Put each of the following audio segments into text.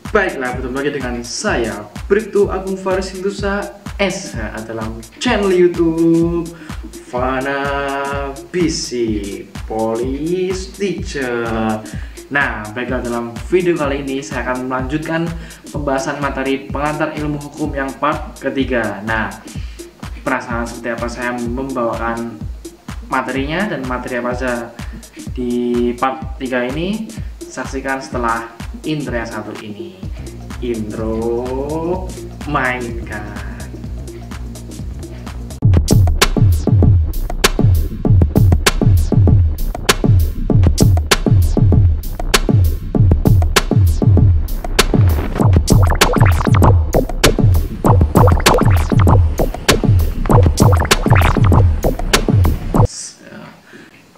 Baiklah, bertemu lagi dengan saya, Bribtu Agung Faris Hindusa SH dalam channel YouTube Fana BC Police Teacher. Nah, baiklah, dalam video kali ini saya akan melanjutkan pembahasan materi pengantar ilmu hukum yang part ketiga. Nah, penasaran seperti apa saya membawakan materinya dan materi apa saja di part 3 ini? Saksikan setelah intro yang satu ini. Intro, mainkan.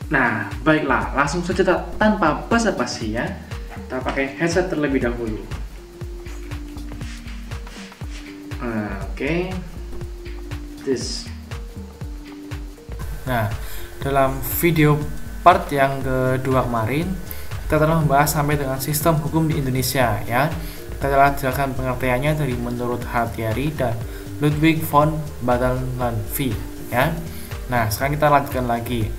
Nah, baiklah, langsung saja tanpa basa-basi ya. Kita pakai headset terlebih dahulu. Oke. Nah, dalam video part yang kedua kemarin, kita telah membahas sampai dengan sistem hukum di Indonesia ya. Kita telah jelaskan pengertiannya dari menurut Hartiari dan Ludwig von Batalanffy ya. Nah, sekarang kita lanjutkan lagi.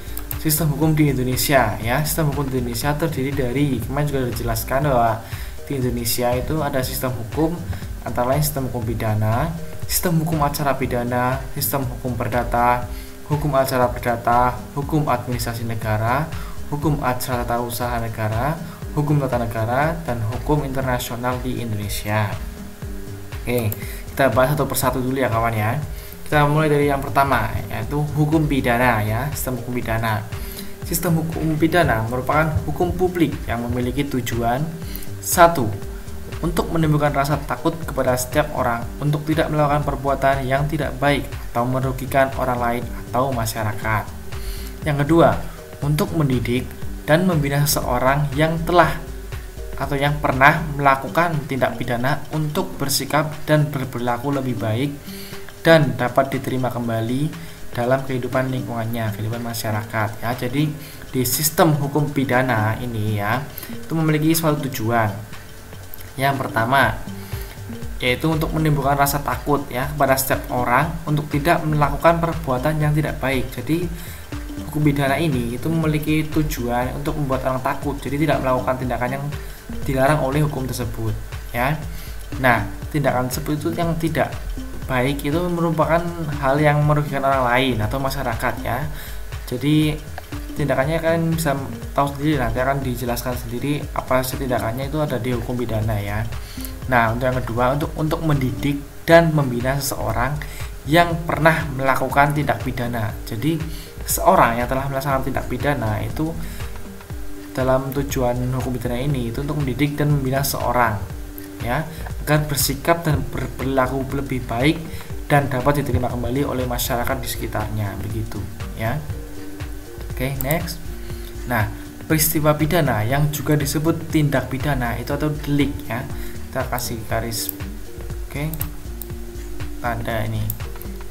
Sistem hukum di Indonesia ya. Sistem hukum di Indonesia terdiri dari, kemarin juga dijelaskan bahwa di Indonesia itu ada sistem hukum antara lain sistem hukum pidana, sistem hukum acara pidana, sistem hukum perdata, hukum acara perdata, hukum administrasi negara, hukum acara tata usaha negara, hukum tata negara, dan hukum internasional di Indonesia. Oke, kita bahas satu persatu dulu ya kawan ya. Kita mulai dari yang pertama, yaitu hukum pidana ya, sistem hukum pidana. Sistem hukum pidana merupakan hukum publik yang memiliki tujuan: 1. Untuk menimbulkan rasa takut kepada setiap orang untuk tidak melakukan perbuatan yang tidak baik atau merugikan orang lain atau masyarakat. Yang kedua, untuk mendidik dan membina seseorang yang telah atau yang pernah melakukan tindak pidana untuk bersikap dan berperilaku lebih baik dan dapat diterima kembali dalam kehidupan lingkungannya, kehidupan masyarakat ya. Jadi di sistem hukum pidana ini ya, itu memiliki suatu tujuan. Yang pertama, yaitu untuk menimbulkan rasa takut ya kepada setiap orang untuk tidak melakukan perbuatan yang tidak baik. Jadi hukum pidana ini itu memiliki tujuan untuk membuat orang takut, jadi tidak melakukan tindakan yang dilarang oleh hukum tersebut ya. Nah, tindakan tersebut itu yang tidak baik itu merupakan hal yang merugikan orang lain atau masyarakat ya. Jadi tindakannya kalian bisa tahu sendiri, nanti akan dijelaskan sendiri apa tindakannya, itu ada di hukum pidana ya. Nah, untuk yang kedua, untuk mendidik dan membina seseorang yang pernah melakukan tindak pidana. Jadi seorang yang telah melaksanakan tindak pidana itu dalam tujuan hukum pidana ini itu untuk mendidik dan membina seseorang ya, agar bersikap dan berperilaku lebih baik dan dapat diterima kembali oleh masyarakat di sekitarnya, begitu ya. Oke, next. Nah, peristiwa pidana yang juga disebut tindak pidana itu atau delik ya. Kita kasih garis. Oke. Ada ini.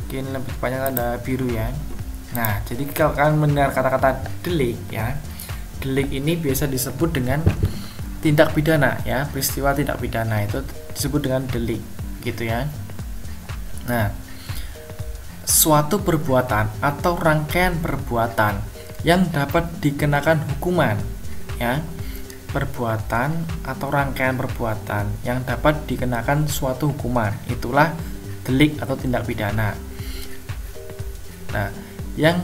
Mungkin lebih banyak ada biru ya. Nah, jadi kalau kalian mendengar kata-kata delik ya. Delik ini biasa disebut dengan tindak pidana ya, peristiwa tindak pidana itu disebut dengan delik gitu ya. Nah, suatu perbuatan atau rangkaian perbuatan yang dapat dikenakan hukuman ya, perbuatan atau rangkaian perbuatan yang dapat dikenakan suatu hukuman, itulah delik atau tindak pidana. Nah, yang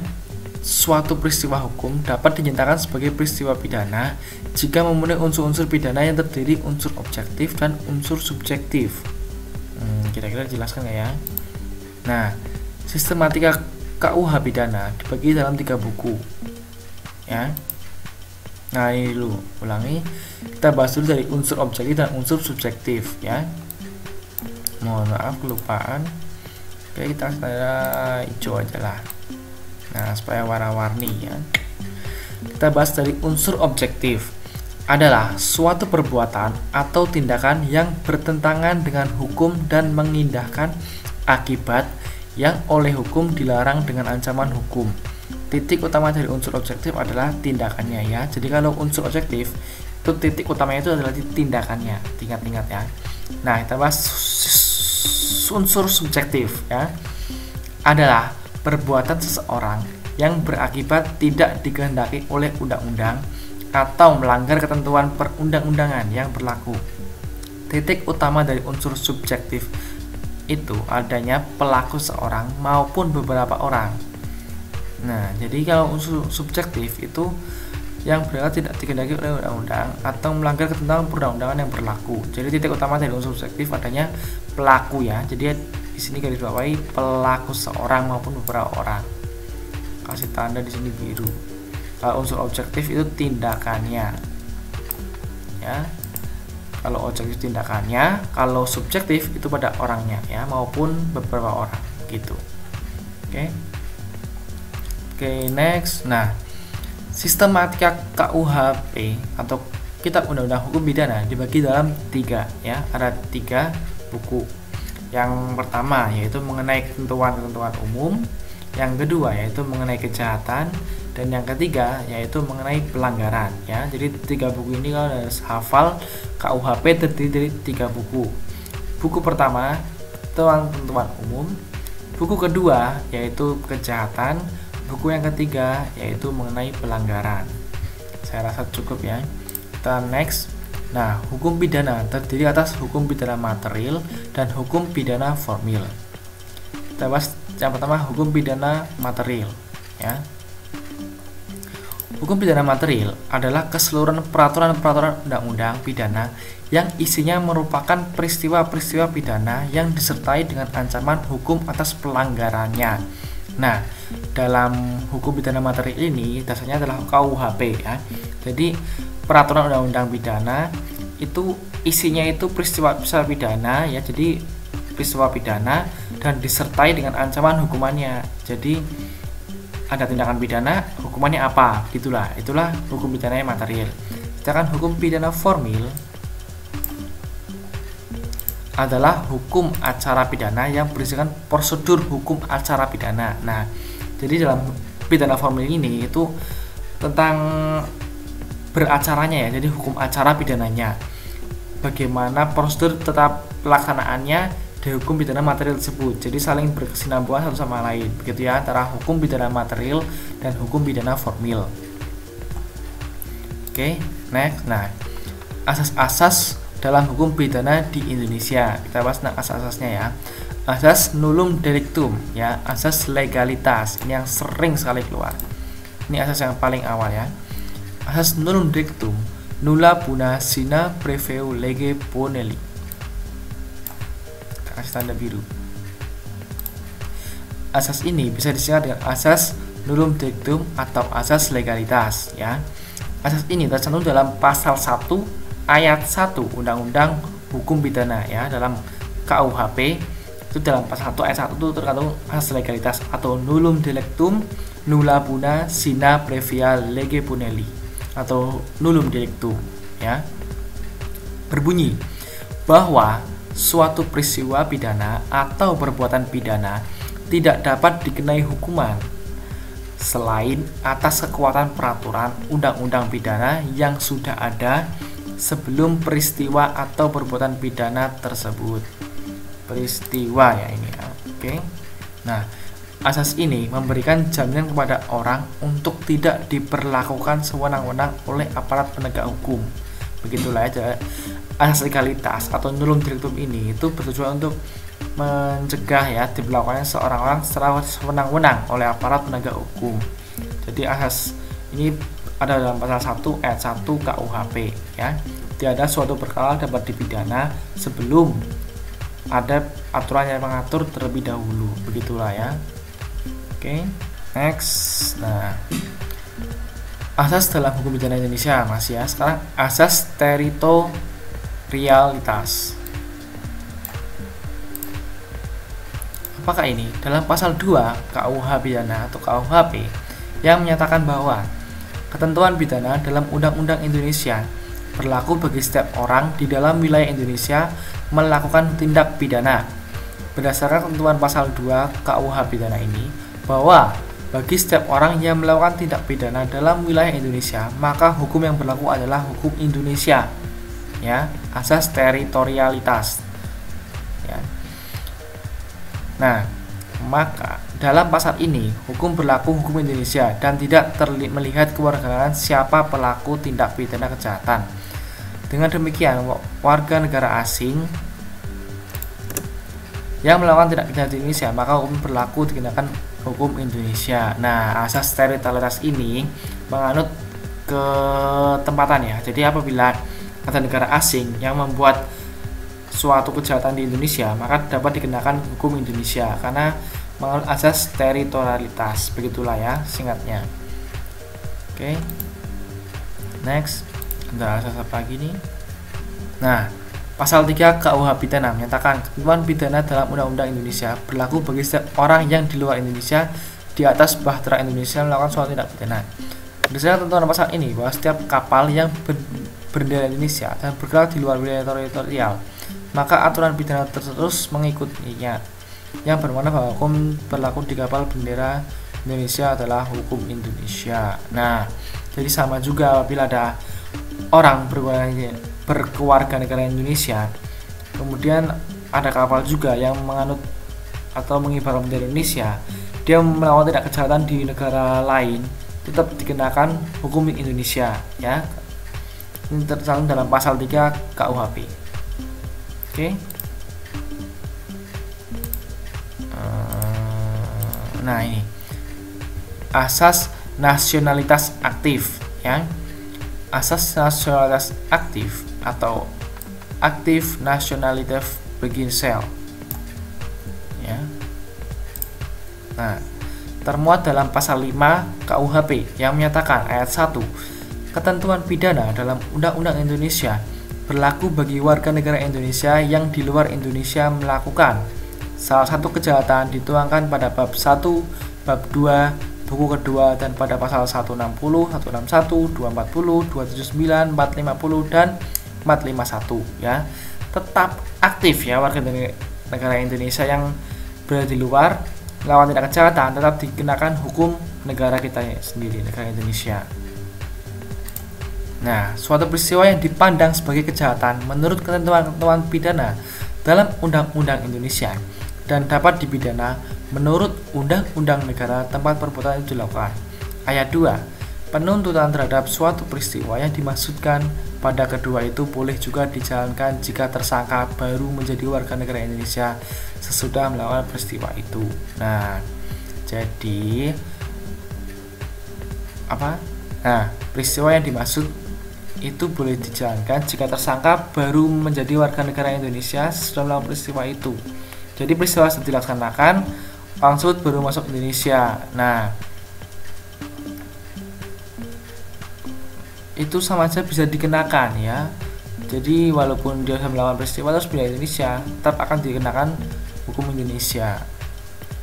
suatu peristiwa hukum dapat dinyatakan sebagai peristiwa pidana jika memenuhi unsur-unsur pidana yang terdiri unsur objektif dan unsur subjektif. Kira-kira jelaskan nggak ya? Nah, sistematika KUH pidana dibagi dalam 3 buku ya. Nah, ini dulu ulangi, kita bahas dulu dari unsur objektif dan unsur subjektif ya. Mohon maaf kelupaan. Oke, kita tanda hijau aja lah. Nah, supaya warna-warni ya. Kita bahas dari unsur objektif. Adalah suatu perbuatan atau tindakan yang bertentangan dengan hukum dan mengindahkan akibat yang oleh hukum dilarang dengan ancaman hukum. Titik utama dari unsur objektif adalah tindakannya ya. Jadi kalau unsur objektif itu titik utamanya itu adalah tindakannya. Ingat-ingat ya. Nah, kita bahas unsur subjektif ya. Adalah perbuatan seseorang yang berakibat tidak dikehendaki oleh undang-undang atau melanggar ketentuan perundang-undangan yang berlaku. Titik utama dari unsur subjektif itu adanya pelaku seorang maupun beberapa orang. Nah, jadi kalau unsur subjektif itu yang berarti tidak dikehendaki oleh undang-undang atau melanggar ketentuan perundang-undangan yang berlaku. Jadi titik utama dari unsur subjektif adanya pelaku ya. Jadi di sini garis bawahi pelaku seorang maupun beberapa orang. Kasih tanda di sini biru. Kalau unsur objektif itu tindakannya. Ya. Kalau objektif tindakannya, kalau subjektif itu pada orangnya ya maupun beberapa orang gitu. Oke. Oke, next. Nah, sistematika KUHP atau Kitab Undang-Undang Hukum Pidana dibagi dalam 3 ya. Ada 3 buku. Yang pertama yaitu mengenai ketentuan-ketentuan umum, yang kedua yaitu mengenai kejahatan, dan yang ketiga yaitu mengenai pelanggaran ya. Jadi 3 buku ini kalau harus hafal, KUHP terdiri dari 3 buku. Buku pertama ketentuan-ketentuan umum, buku kedua yaitu kejahatan, buku yang ketiga yaitu mengenai pelanggaran. Saya rasa cukup ya. Kita next. Nah, hukum pidana terdiri atas hukum pidana material dan hukum pidana formil. Kita bahas yang pertama hukum pidana material ya. Hukum pidana material adalah keseluruhan peraturan-peraturan undang-undang pidana yang isinya merupakan peristiwa-peristiwa pidana yang disertai dengan ancaman hukum atas pelanggarannya. Nah, dalam hukum pidana material ini dasarnya adalah KUHP ya. Jadi peraturan undang-undang pidana itu isinya itu peristiwa pidana ya. Jadi peristiwa pidana dan disertai dengan ancaman hukumannya. Jadi ada tindakan pidana, hukumannya apa? Itulah hukum pidana yang material. Sedangkan hukum pidana formil adalah hukum acara pidana yang berisikan prosedur hukum acara pidana. Nah, jadi dalam pidana formil ini itu tentang beracaranya ya. Jadi hukum acara pidananya, bagaimana prosedur tetap pelaksanaannya di hukum pidana material tersebut. Jadi saling berkesinambungan satu sama lain, begitu ya, antara hukum pidana material dan hukum pidana formil. Oke, next. Nah, asas-asas dalam hukum pidana di Indonesia. Kita bahas tentang asas-asasnya ya. Asas nullum delictum ya, asas legalitas. Ini yang sering sekali keluar. Ini asas yang paling awal ya. Asas nullum delictum, nulla buna sine preveu lege bonelli. Kasih tanda biru. Asas ini bisa disingkat dengan asas nullum delictum atau asas legalitas ya. Asas ini tercantum dalam pasal 1 ayat 1 Undang-Undang Hukum Pidana ya. Dalam KUHP itu dalam pasal 1 ayat 1 itu terkandung asas legalitas atau nullum delictum nulla buna sine previa lege bonelli atau nullum delictum ya. Berbunyi bahwa suatu peristiwa pidana atau perbuatan pidana tidak dapat dikenai hukuman selain atas kekuatan peraturan undang-undang pidana yang sudah ada sebelum peristiwa atau perbuatan pidana tersebut. Peristiwa ya ini ya. Oke. Nah, asas ini memberikan jaminan kepada orang untuk tidak diperlakukan sewenang-wenang oleh aparat penegak hukum. Begitulah ya. Asas legalitas atau nullum delictum ini itu bertujuan untuk mencegah ya diberlakukannya seorang orang secara sewenang-wenang oleh aparat penegak hukum. Jadi asas ini ada dalam pasal 1 ayat 1 KUHP ya. Tiada suatu perkara dapat dipidana sebelum ada aturan yang mengatur terlebih dahulu. Begitulah ya. Oke, next. Nah, asas dalam hukum pidana Indonesia masih ya. Sekarang asas teritorialitas. Apakah ini? Dalam pasal 2 KUH pidana atau KUHP yang menyatakan bahwa ketentuan pidana dalam Undang-Undang Indonesia berlaku bagi setiap orang di dalam wilayah Indonesia melakukan tindak pidana. Berdasarkan ketentuan pasal 2 KUH pidana ini, bahwa bagi setiap orang yang melakukan tindak pidana dalam wilayah Indonesia, maka hukum yang berlaku adalah hukum Indonesia. ya, asas teritorialitas. Ya. Nah, maka dalam pasal ini hukum berlaku hukum Indonesia dan tidak melihat kewarganegaraan siapa pelaku tindak pidana kejahatan. Dengan demikian, warga negara asing yang melakukan tindak pidana di Indonesia maka hukum berlaku dikenakan hukum Indonesia. Nah, asas teritorialitas ini menganut ketempatan ya. Jadi apabila ada negara asing yang membuat suatu kejahatan di Indonesia maka dapat dikenakan hukum Indonesia karena menganut asas teritorialitas. Begitulah ya singkatnya. Oke. Next, ada asas apa lagi nih? Nah, pasal 3 KUH pidana menyatakan ketentuan pidana dalam Undang-Undang Indonesia berlaku bagi setiap orang yang di luar Indonesia di atas bahtera Indonesia melakukan suatu tindak pidana. Berdasarkan ketentuan pasal ini bahwa setiap kapal yang berbendera Indonesia dan bergerak di luar wilayah teritorial, maka aturan pidana terus mengikutinya, yang bermakna bahwa hukum berlaku di kapal bendera Indonesia adalah hukum Indonesia. Nah, jadi sama juga apabila ada orang berkeluarga negara Indonesia, kemudian ada kapal juga yang menganut atau mengibarkan bendera Indonesia, dia melakukan tindak kejahatan di negara lain, tetap dikenakan hukum Indonesia ya. Ini tercantum dalam pasal 3 KUHP. Oke. Nah, ini asas nasionalitas aktif ya. Asas nasionalitas aktif atau aktif nationality beginsel ya. Nah, termuat dalam pasal 5 KUHP yang menyatakan ayat 1, ketentuan pidana dalam Undang-Undang Indonesia berlaku bagi warga negara Indonesia yang di luar Indonesia melakukan salah satu kejahatan dituangkan pada bab 1, bab 2, buku kedua dan pada pasal 160, 161, 240, 279, 450 dan 451 ya. Tetap aktif ya warga negara Indonesia yang berada di luar melawan tindak kejahatan tetap dikenakan hukum negara kita sendiri, negara Indonesia. Nah, suatu peristiwa yang dipandang sebagai kejahatan menurut ketentuan pidana dalam Undang-Undang Indonesia dan dapat dipidana menurut Undang-Undang Negara tempat perbuatan itu dilakukan. Ayat 2, penuntutan terhadap suatu peristiwa yang dimaksudkan pada kedua itu boleh juga dijalankan jika tersangka baru menjadi warga negara Indonesia sesudah melakukan peristiwa itu. Nah, jadi apa? Nah, peristiwa yang dimaksud itu boleh dijalankan jika tersangka baru menjadi warga negara Indonesia sesudah melakukan peristiwa itu. Jadi peristiwa sudah dilaksanakan, orang tersebut baru masuk Indonesia. Nah, itu sama saja bisa dikenakan ya. Jadi walaupun dia sudah melakukan peristiwa terus pindah Indonesia, tetap akan dikenakan hukum Indonesia.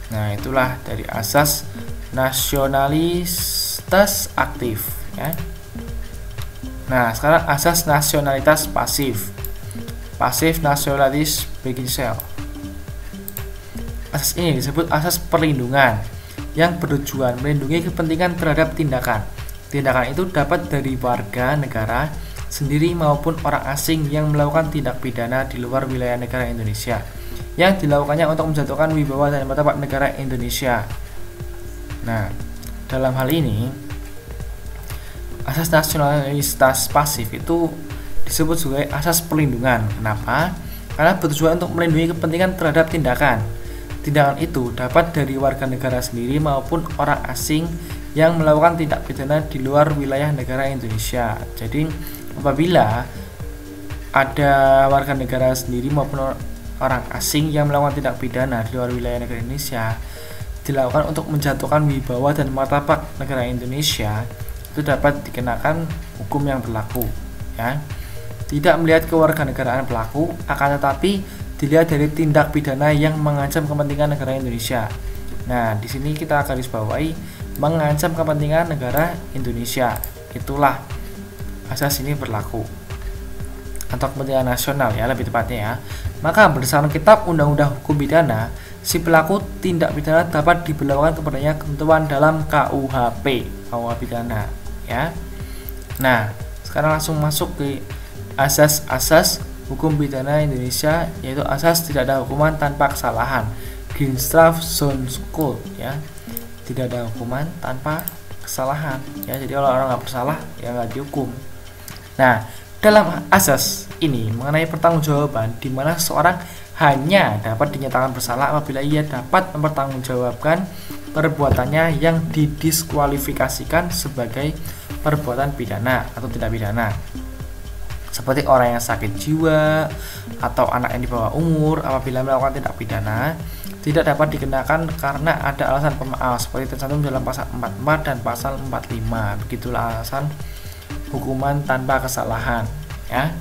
Nah, itulah dari asas nasionalitas aktif ya. Nah, sekarang asas nasionalitas pasif. Pasif nationalities beginsel. Asas ini disebut asas perlindungan yang bertujuan melindungi kepentingan terhadap tindakan. Tindakan itu dapat dari warga negara sendiri maupun orang asing yang melakukan tindak pidana di luar wilayah negara Indonesia yang dilakukannya untuk menjatuhkan wibawa dan martabat negara Indonesia. Nah, dalam hal ini asas nasionalitas pasif itu disebut sebagai asas perlindungan. Kenapa? Karena bertujuan untuk melindungi kepentingan terhadap tindakan. Tindakan itu dapat dari warga negara sendiri maupun orang asing yang melakukan tindak pidana di luar wilayah negara Indonesia. Jadi apabila ada warga negara sendiri maupun orang asing yang melakukan tindak pidana di luar wilayah negara Indonesia dilakukan untuk menjatuhkan wibawa dan martabat negara Indonesia, itu dapat dikenakan hukum yang berlaku ya. Tidak melihat kewarganegaraan pelaku, akan tetapi dilihat dari tindak pidana yang mengancam kepentingan negara Indonesia. Nah, di sini kita garis bawahi mengancam kepentingan negara Indonesia. Itulah asas ini berlaku atau kepentingan nasional ya lebih tepatnya ya. Maka berdasarkan kitab Undang-Undang Hukum Pidana, si pelaku tindak pidana dapat diberlakukan kepadanya ketentuan dalam KUHP pidana ya. Nah, sekarang langsung masuk ke asas-asas hukum pidana Indonesia, yaitu asas tidak ada hukuman tanpa kesalahan, Greenstraff Zoonskuld, ya, tidak ada hukuman tanpa kesalahan, ya. Jadi kalau orang nggak bersalah ya nggak dihukum. Nah, dalam asas ini mengenai pertanggungjawaban, di mana seorang hanya dapat dinyatakan bersalah apabila ia dapat mempertanggungjawabkan perbuatannya yang didiskualifikasikan sebagai perbuatan pidana atau tidak pidana, seperti orang yang sakit jiwa atau anak yang di bawah umur. Apabila melakukan tindak pidana tidak dapat dikenakan karena ada alasan pemaaf seperti tercantum dalam pasal 44 dan pasal 45. Begitulah alasan hukuman tanpa kesalahan, ya.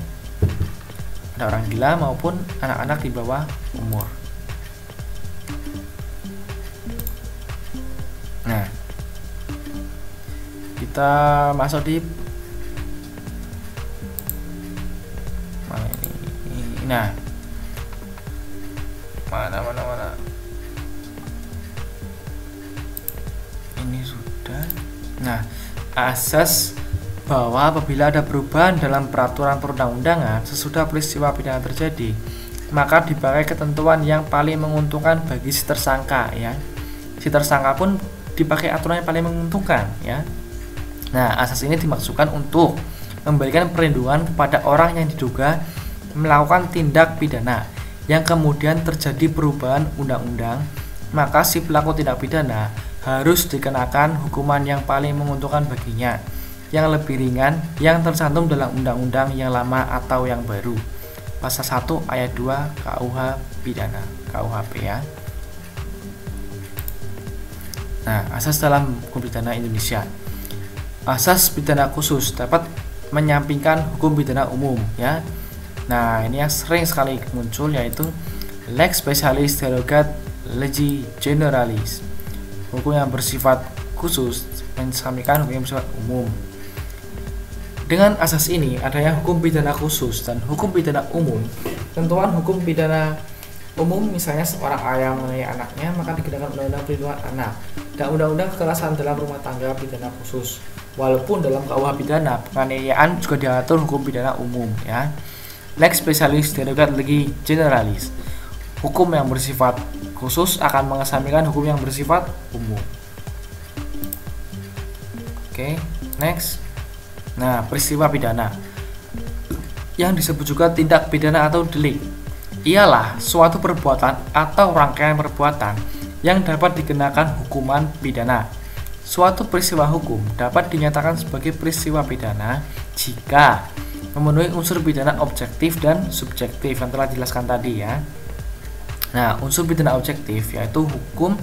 Ada orang gila maupun anak-anak di bawah umur. Nah, kita masuk di mana ini. Nah, mana ini sudah. Nah, asas bahwa apabila ada perubahan dalam peraturan perundang-undangan sesudah peristiwa pidana terjadi, maka dipakai ketentuan yang paling menguntungkan bagi si tersangka, ya. Si tersangka pun dipakai aturan yang paling menguntungkan, ya. Nah, asas ini dimaksudkan untuk memberikan perlindungan kepada orang yang diduga melakukan tindak pidana yang kemudian terjadi perubahan undang-undang, maka si pelaku tindak pidana harus dikenakan hukuman yang paling menguntungkan baginya, yang lebih ringan yang tercantum dalam undang-undang yang lama atau yang baru. Pasal 1 ayat 2 KUH pidana, KUHP, ya. Nah, asas dalam hukum pidana Indonesia. Asas pidana khusus dapat menyampingkan hukum pidana umum, ya. Nah, ini yang sering sekali muncul yaitu lex specialis derogat legi generalis. Hukum yang bersifat khusus menyampingkan hukum yang bersifat umum. Dengan asas ini adanya hukum pidana khusus dan hukum pidana umum. Tentuan hukum pidana umum misalnya seorang ayah menganiaya anaknya, maka dikenakan undang-undang perlindungan anak dan undang-undang kekerasan dalam rumah tangga pidana khusus. Walaupun dalam KUH pidana penganiayaan juga diatur hukum pidana umum, ya. Lex specialis derogat legi generalis. Hukum yang bersifat khusus akan mengesampingkan hukum yang bersifat umum. Oke, next. Nah, peristiwa pidana yang disebut juga tindak pidana atau delik ialah suatu perbuatan atau rangkaian perbuatan yang dapat dikenakan hukuman pidana. Suatu peristiwa hukum dapat dinyatakan sebagai peristiwa pidana jika memenuhi unsur pidana objektif dan subjektif yang telah dijelaskan tadi, ya. Nah, unsur pidana objektif yaitu hukum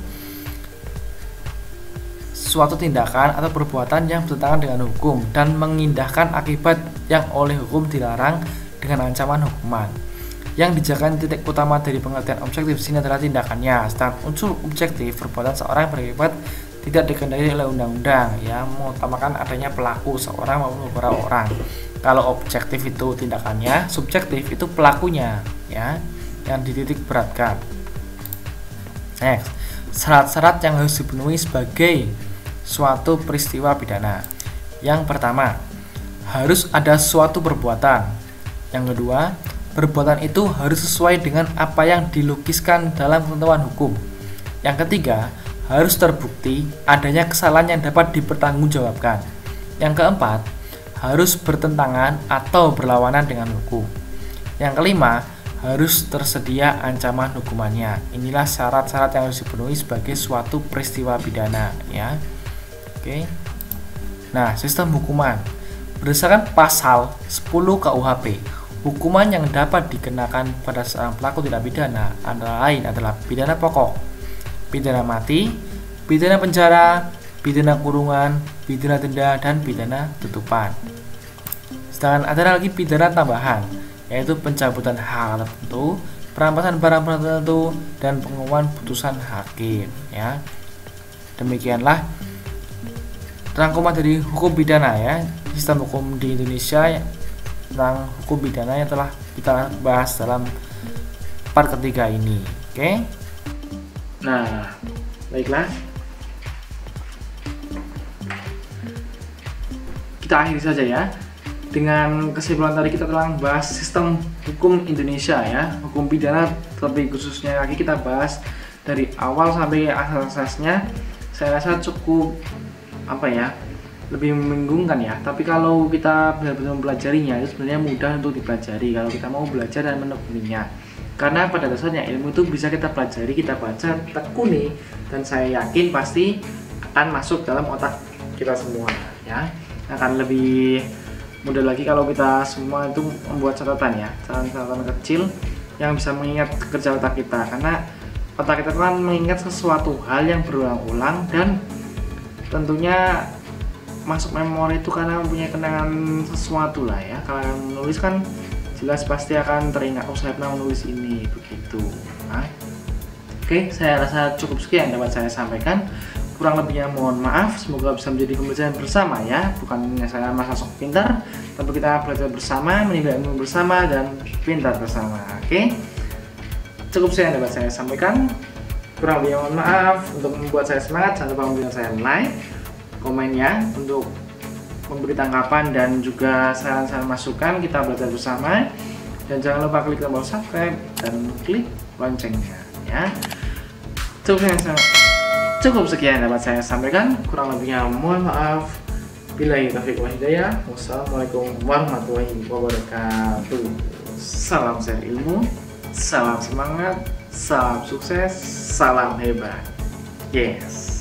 suatu tindakan atau perbuatan yang bertentangan dengan hukum dan mengindahkan akibat yang oleh hukum dilarang dengan ancaman hukuman. Yang dijadikan titik utama dari pengertian objektif sini adalah tindakannya. Sedangkan unsur objektif perbuatan seorang berakibat tidak dikendali oleh undang-undang, ya, mengutamakan adanya pelaku seorang maupun beberapa orang. Kalau objektif itu tindakannya, subjektif itu pelakunya, ya, yang dititik beratkan. Next, syarat-syarat yang harus dipenuhi sebagai suatu peristiwa pidana. Yang pertama, harus ada suatu perbuatan. Yang kedua, perbuatan itu harus sesuai dengan apa yang dilukiskan dalam ketentuan hukum. Yang ketiga, harus terbukti adanya kesalahan yang dapat dipertanggungjawabkan. Yang keempat, harus bertentangan atau berlawanan dengan hukum. Yang kelima, harus tersedia ancaman hukumannya. Inilah syarat-syarat yang harus dipenuhi sebagai suatu peristiwa pidana, ya. Oke. Nah, sistem hukuman. Berdasarkan pasal 10 KUHP, hukuman yang dapat dikenakan pada seorang pelaku tindak pidana antara lain adalah pidana pokok, pidana mati, pidana penjara, pidana kurungan, pidana denda, dan pidana tutupan. Sedangkan ada lagi pidana tambahan, yaitu pencabutan hak tertentu, perampasan barang tertentu, dan pengumuman putusan hakim, ya. Demikianlah rangkuman dari hukum pidana, ya, sistem hukum di Indonesia tentang hukum pidana yang telah kita bahas dalam part ketiga ini. Oke. Nah, baiklah. Kita akhiri saja, ya. dengan kesimpulan tadi kita telah membahas sistem hukum Indonesia ya, hukum pidana lebih khususnya lagi kita bahas dari awal sampai asas-asasnya. Saya rasa cukup lebih membingungkan ya, tapi kalau kita benar-benar mempelajarinya itu sebenarnya mudah untuk dipelajari kalau kita mau belajar dan menekuninya. Karena pada dasarnya ilmu itu bisa kita pelajari, kita baca, tekuni, dan saya yakin pasti akan masuk dalam otak kita semua ya. Akan lebih mudah lagi kalau kita semua itu membuat catatan ya, catatan kecil yang bisa mengingat kerja otak kita, karena otak kita kan mengingat sesuatu hal yang berulang-ulang dan tentunya masuk memori itu karena mempunyai kenangan sesuatu lah ya. Kalau yang menulis kan jelas pasti akan teringat, oh saya pernah menulis ini, begitu. Oke, saya rasa cukup sekian dapat saya sampaikan. Kurang lebihnya mohon maaf, semoga bisa menjadi pembelajaran bersama ya. Bukannya saya masa sok pintar, tapi kita belajar bersama, menimba ilmu bersama, dan pintar bersama. Oke, cukup sekian dapat saya sampaikan. Kurang lebihnya mohon maaf. Untuk membuat saya semangat, jangan lupa memberikan saya like, komen ya, untuk memberi tanggapan dan juga saran-saran masukan. Kita belajar bersama, dan jangan lupa klik tombol subscribe dan klik loncengnya ya. Cukup sekian dapat saya sampaikan. Kurang lebihnya mohon maaf. Billahi taufiq wal hidayah. Wassalamualaikum warahmatullahi wabarakatuh. Salam share ilmu, salam semangat, salam sukses, salam hebat. Yes.